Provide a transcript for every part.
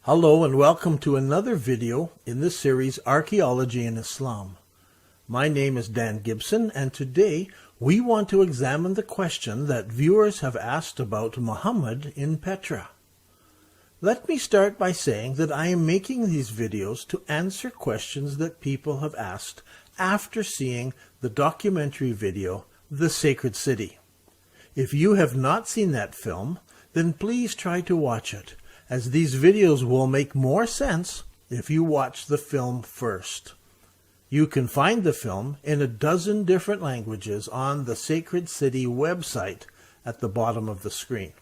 Hello and welcome to another video in the series Archaeology in Islam. My name is Dan Gibson, and today we want to examine the question that viewers have asked about Muhammad in Petra. Let me start by saying that I am making these videos to answer questions that people have asked after seeing the documentary video, The Sacred City. If you have not seen that film, then please try to watch it, as these videos will make more sense if you watch the film first. You can find the film in a dozen different languages on the Sacred City website at the bottom of the screen.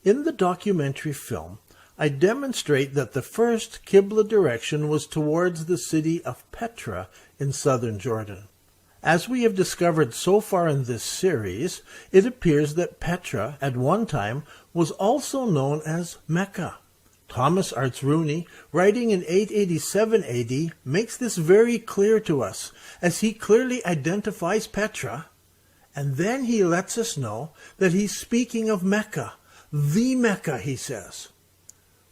In the documentary film, I demonstrate that the first Qibla direction was towards the city of Petra in southern Jordan. As we have discovered so far in this series, it appears that Petra at one time was also known as Mecca. Thomas Arts Rooney, writing in 887 AD, makes this very clear to us, as he clearly identifies Petra, and then he lets us know that he's speaking of Mecca, the Mecca, he says.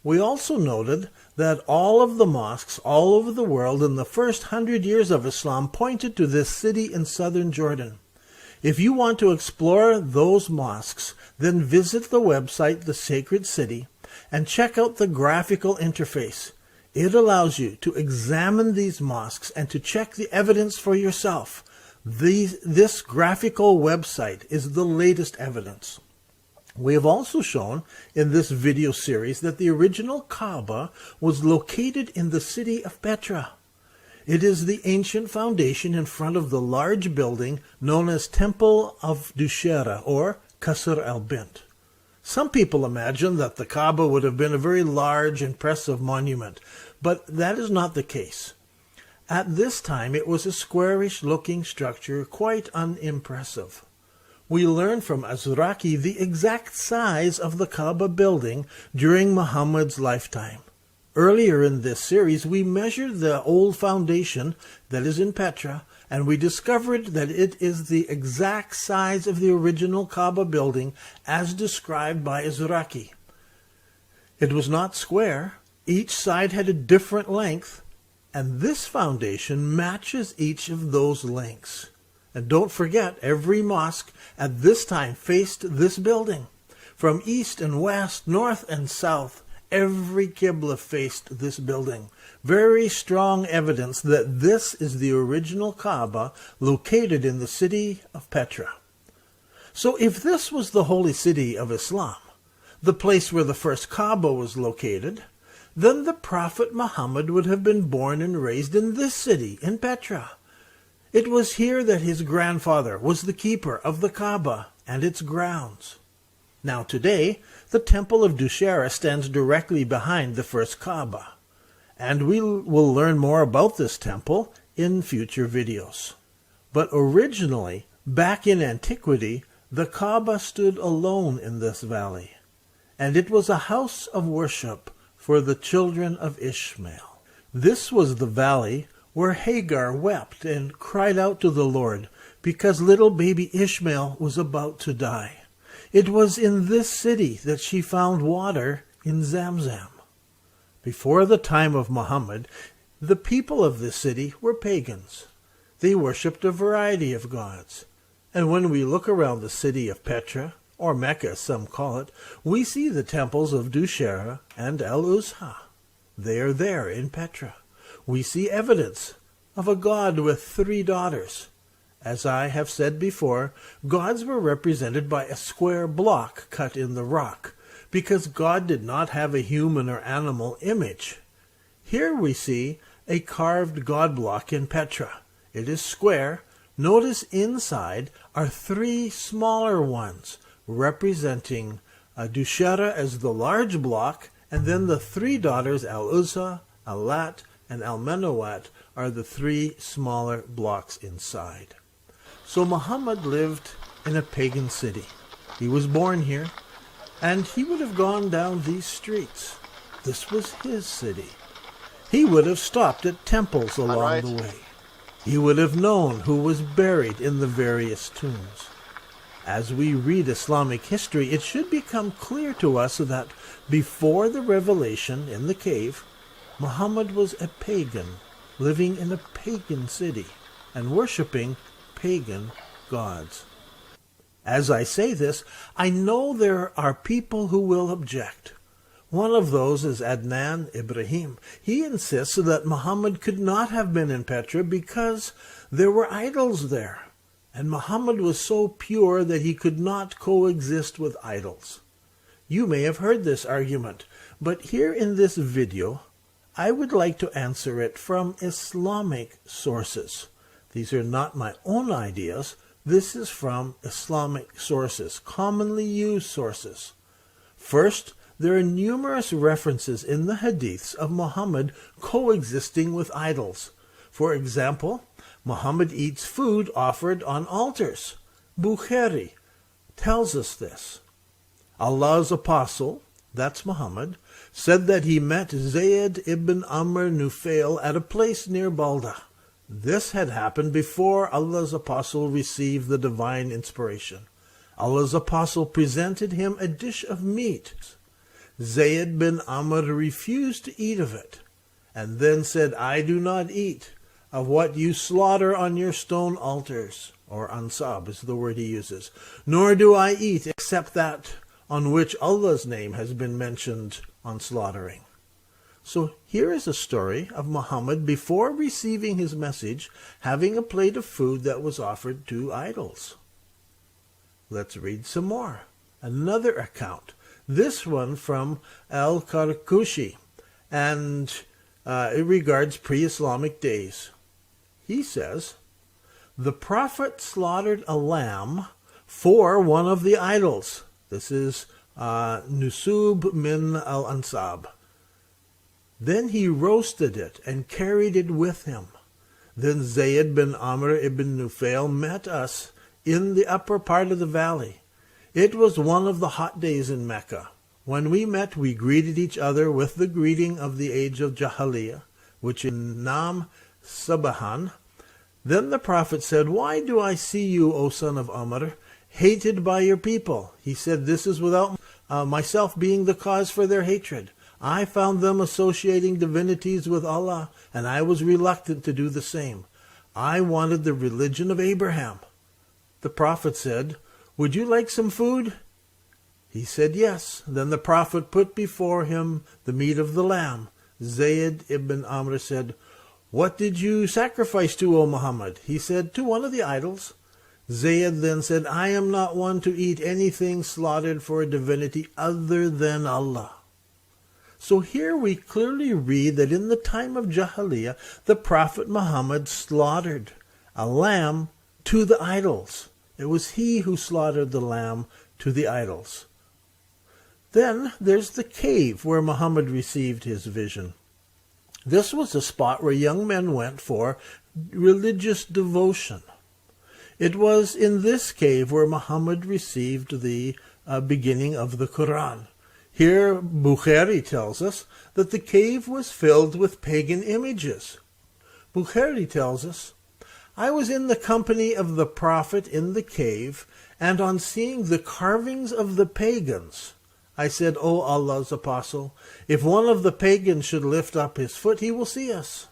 We also noted that all of the mosques all over the world in the first 100 years of Islam pointed to this city in southern Jordan. If you want to explore those mosques, then visit the website The Sacred City and check out the graphical interface. It allows you to examine these mosques and to check the evidence for yourself. This graphical website is the latest evidence. We have also shown in this video series that the original Kaaba was located in the city of Petra. It is the ancient foundation in front of the large building known as Temple of Dushera, or Qasr al-Bint. Some people imagine that the Kaaba would have been a very large, impressive monument, but that is not the case. At this time it was a squarish-looking structure, quite unimpressive. We learn from Azraqi the exact size of the Kaaba building during Muhammad's lifetime. Earlier in this series, we measured the old foundation that is in Petra, and we discovered that it is the exact size of the original Kaaba building as described by Azraqi. It was not square. Each side had a different length, and this foundation matches each of those lengths. And don't forget, every mosque at this time faced this building. From east and west, north and south, every Qibla faced this building. Very strong evidence that this is the original Kaaba located in the city of Petra. So if this was the holy city of Islam, the place where the first Kaaba was located, then the Prophet Muhammad would have been born and raised in this city, in Petra. It was here that his grandfather was the keeper of the Kaaba and its grounds. Now today, the Temple of Dushera stands directly behind the first Kaaba, and we will learn more about this temple in future videos. But originally, back in antiquity, the Kaaba stood alone in this valley, and it was a house of worship for the children of Ishmael. This was the valley where Hagar wept and cried out to the Lord because little baby Ishmael was about to die. It was in this city that she found water in Zamzam. Before the time of Muhammad, the people of this city were pagans. They worshipped a variety of gods. And when we look around the city of Petra, or Mecca as some call it, we see the temples of Dushera and Al-Uzha. They are there in Petra. We see evidence of a god with 3 daughters. As I have said before, gods were represented by a square block cut in the rock, because God did not have a human or animal image. Here we see a carved god block in Petra. It is square. Notice inside are 3 smaller ones, representing Dushera as the large block, and then the 3 daughters Al-Uzza, Al-Lat, and Al-Manawat are the 3 smaller blocks inside. So Muhammad lived in a pagan city. He was born here, and he would have gone down these streets. This was his city. He would have stopped at temples along the way. He would have known who was buried in the various tombs. As we read Islamic history, it should become clear to us that before the revelation in the cave, Muhammad was a pagan, living in a pagan city and worshipping pagan gods. As I say this, I know there are people who will object. One of those is Adnan Ibrahim. He insists that Muhammad could not have been in Petra because there were idols there, and Muhammad was so pure that he could not coexist with idols. You may have heard this argument, but here in this video, I would like to answer it from Islamic sources. These are not my own ideas. This is from Islamic sources, commonly used sources. First, there are numerous references in the hadiths of Muhammad coexisting with idols. For example, Muhammad eats food offered on altars. Bukhari tells us this. Allah's apostle, that's Muhammad, said that he met Zayd ibn Amr Nufail at a place near Balda. This had happened before Allah's apostle received the divine inspiration. Allah's apostle presented him a dish of meat. Zayd bin Amr refused to eat of it, and then said, I do not eat of what you slaughter on your stone altars, or ansab is the word he uses, nor do I eat except that on which Allah's name has been mentioned on slaughtering. So here is a story of Muhammad before receiving his message, having a plate of food that was offered to idols. Let's read some more. Another account. This one from Al-Karkushi, and it regards pre-Islamic days. He says, the Prophet slaughtered a lamb for one of the idols. This is Nusub min al-Ansab. Then he roasted it and carried it with him. Then Zayd bin Amr ibn Nufail met us in the upper part of the valley. It was one of the hot days in Mecca. When we met, we greeted each other with the greeting of the age of Jahiliyyah, which in Nam Sabahan. Then the Prophet said, why do I see you, O son of Amr, hated by your people? He said, this is without myself being the cause for their hatred. I found them associating divinities with Allah, and I was reluctant to do the same. I wanted the religion of Abraham. The Prophet said, would you like some food? He said yes. Then the Prophet put before him the meat of the lamb. Zayd ibn Amr said, what did you sacrifice to, O Muhammad? He said, to one of the idols. Zayd then said, I am not one to eat anything slaughtered for a divinity other than Allah. So here we clearly read that in the time of Jahiliyyah, the Prophet Muhammad slaughtered a lamb to the idols. It was he who slaughtered the lamb to the idols. Then there's the cave where Muhammad received his vision. This was a spot where young men went for religious devotion. It was in this cave where Muhammad received the beginning of the Quran. Here, Bukhari tells us that the cave was filled with pagan images. Bukhari tells us, I was in the company of the Prophet in the cave, and on seeing the carvings of the pagans, I said, O Allah's apostle, if one of the pagans should lift up his foot, he will see us.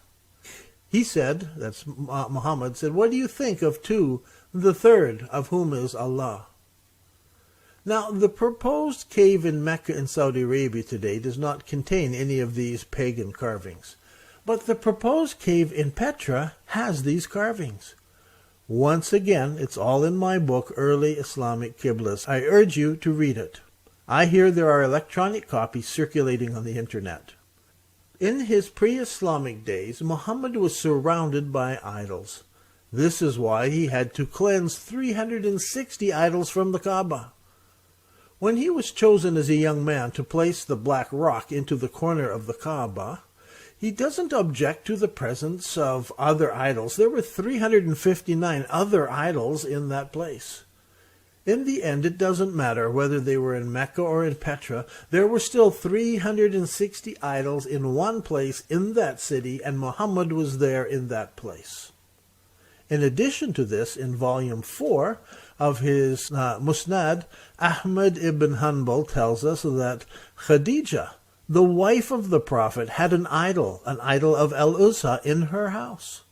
He said, that's Muhammad, said, what do you think of two, the third of whom is Allah? Now, the proposed cave in Mecca in Saudi Arabia today does not contain any of these pagan carvings. But the proposed cave in Petra has these carvings. Once again, it's all in my book, Early Islamic Qiblas. I urge you to read it. I hear there are electronic copies circulating on the internet. In his pre-Islamic days, Muhammad was surrounded by idols. This is why he had to cleanse 360 idols from the Kaaba. When he was chosen as a young man to place the black rock into the corner of the Kaaba, he doesn't object to the presence of other idols. There were 359 other idols in that place. In the end, it doesn't matter whether they were in Mecca or in Petra. There were still 360 idols in one place in that city, and Muhammad was there in that place. In addition to this, in Volume 4, of his Musnad, Ahmad ibn Hanbal tells us that Khadija, the wife of the Prophet, had an idol of Al-Uzza in her house.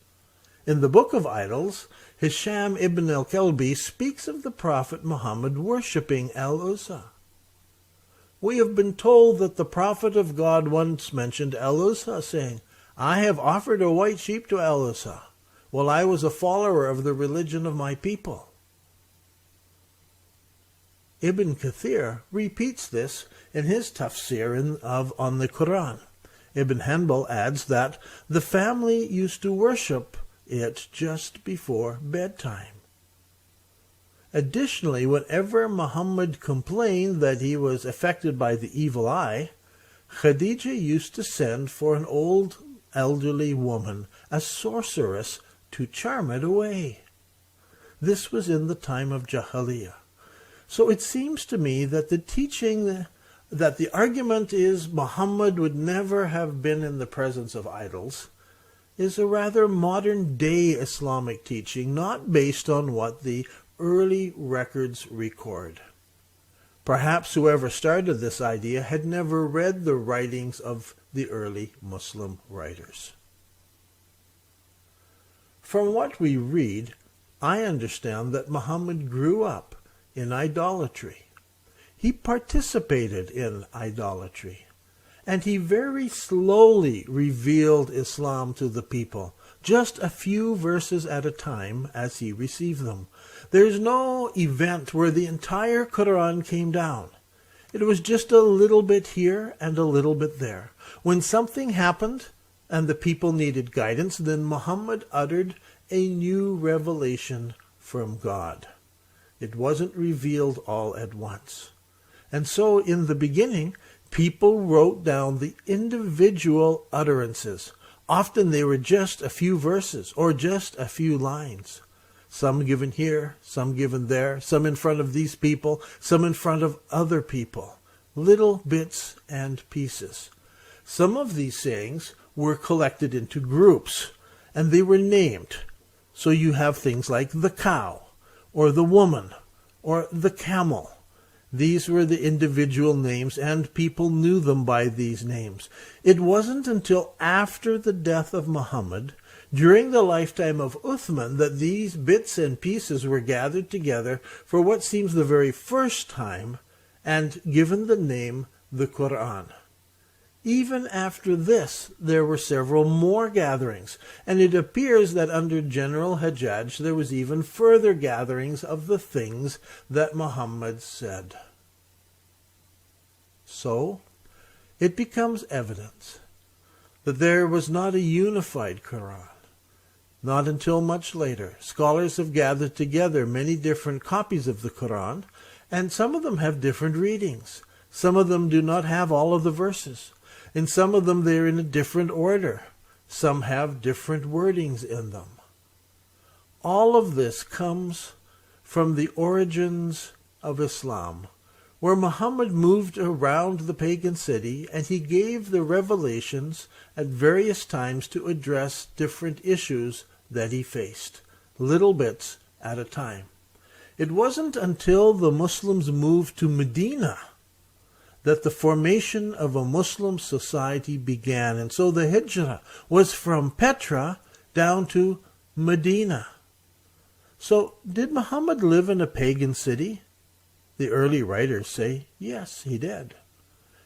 In the Book of Idols, Hisham ibn al-Kalbi speaks of the Prophet Muhammad worshipping Al-Uzza. We have been told that the Prophet of God once mentioned Al-Uzza, saying, "I have offered a white sheep to Al-Uzza, while I was a follower of the religion of my people." Ibn Kathir repeats this in his tafsir on the Quran. Ibn Hanbal adds that the family used to worship it just before bedtime. Additionally, whenever Muhammad complained that he was affected by the evil eye, Khadija used to send for an old elderly woman, a sorceress, to charm it away. This was in the time of Jahiliyyah. So it seems to me that the argument is Muhammad would never have been in the presence of idols is a rather modern-day Islamic teaching, not based on what the early records record. Perhaps whoever started this idea had never read the writings of the early Muslim writers. From what we read, I understand that Muhammad grew up in idolatry. He participated in idolatry, and he very slowly revealed Islam to the people, just a few verses at a time as he received them. There's no event where the entire Quran came down. It was just a little bit here and a little bit there. When something happened and the people needed guidance, then Muhammad uttered a new revelation from God. It wasn't revealed all at once. And so in the beginning, people wrote down the individual utterances. Often they were just a few verses or just a few lines. Some given here, some given there, some in front of these people, some in front of other people. Little bits and pieces. Some of these sayings were collected into groups, and they were named. So you have things like the cow, or the woman, or the camel. These were the individual names, and people knew them by these names. It wasn't until after the death of Muhammad, during the lifetime of Uthman, that these bits and pieces were gathered together for what seems the very first time and given the name the Quran. Even after this, there were several more gatherings, and it appears that under General Hajjaj there was even further gatherings of the things that Muhammad said. So, it becomes evident that there was not a unified Quran. Not until much later, scholars have gathered together many different copies of the Quran, and some of them have different readings. Some of them do not have all of the verses. In some of them, they're in a different order. Some have different wordings in them. All of this comes from the origins of Islam, where Muhammad moved around the pagan city, and he gave the revelations at various times to address different issues that he faced, little bits at a time. It wasn't until the Muslims moved to Medina that the formation of a Muslim society began. And so the Hijrah was from Petra down to Medina. So did Muhammad live in a pagan city? The early writers say, yes, he did.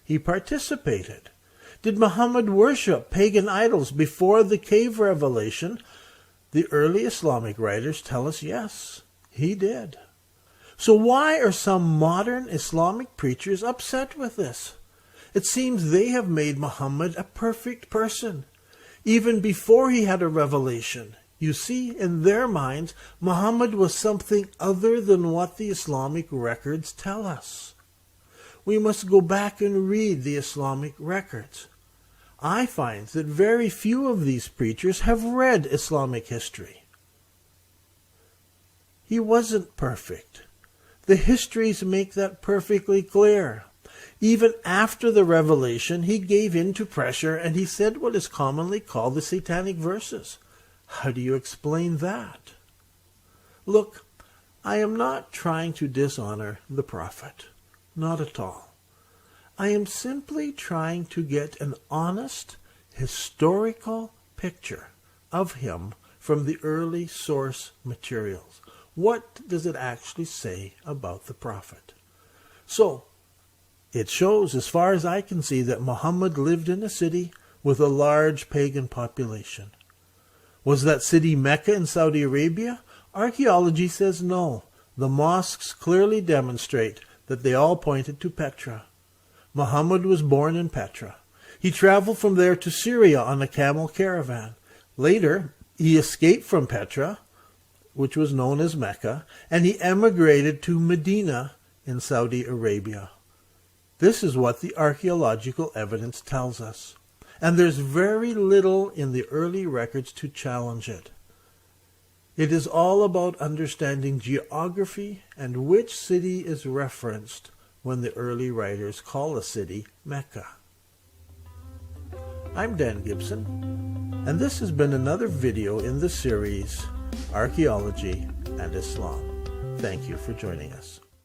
He participated. Did Muhammad worship pagan idols before the cave revelation? The early Islamic writers tell us, yes, he did. So why are some modern Islamic preachers upset with this? It seems they have made Muhammad a perfect person, even before he had a revelation. You see, in their minds, Muhammad was something other than what the Islamic records tell us. We must go back and read the Islamic records. I find that very few of these preachers have read Islamic history. He wasn't perfect. The histories make that perfectly clear. Even after the revelation, he gave in to pressure and he said what is commonly called the satanic verses. How do you explain that? Look, I am not trying to dishonor the prophet. Not at all. I am simply trying to get an honest, historical picture of him from the early source materials. What does it actually say about the prophet? So, it shows, as far as I can see, that Muhammad lived in a city with a large pagan population. Was that city Mecca in Saudi Arabia? Archaeology says no. The mosques clearly demonstrate that they all pointed to Petra. Muhammad was born in Petra. He traveled from there to Syria on a camel caravan. Later, he escaped from Petra, which was known as Mecca, and he emigrated to Medina in Saudi Arabia. This is what the archaeological evidence tells us. And there's very little in the early records to challenge it. It is all about understanding geography and which city is referenced when the early writers call a city Mecca. I'm Dan Gibson, and this has been another video in the series Archaeology and Islam. Thank you for joining us.